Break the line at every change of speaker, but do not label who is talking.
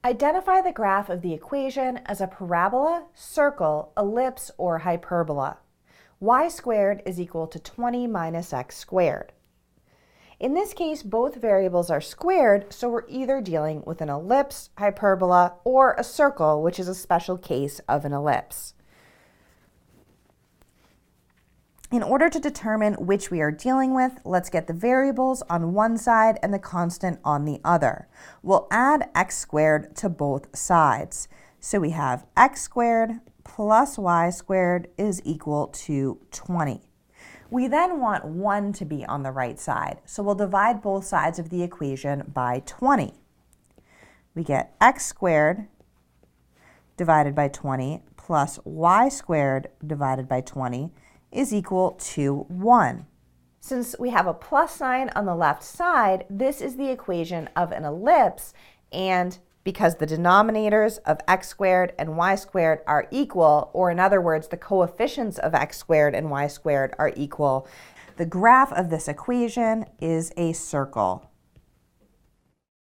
Identify the graph of the equation as a parabola, circle, ellipse, or hyperbola. Y squared is equal to 20 minus x squared. In this case, both variables are squared, so we're either dealing with an ellipse, hyperbola, or a circle, which is a special case of an ellipse. In order to determine which we are dealing with, let's get the variables on one side and the constant on the other. We'll add x squared to both sides. So we have x squared plus y squared is equal to 20. We then want 1 to be on the right side, so we'll divide both sides of the equation by 20. We get x squared divided by 20 plus y squared divided by 20 is equal to 1. Since we have a plus sign on the left side, this is the equation of an ellipse, and because the denominators of x squared and y squared are equal, or in other words, the coefficients of x squared and y squared are equal, the graph of this equation is a circle.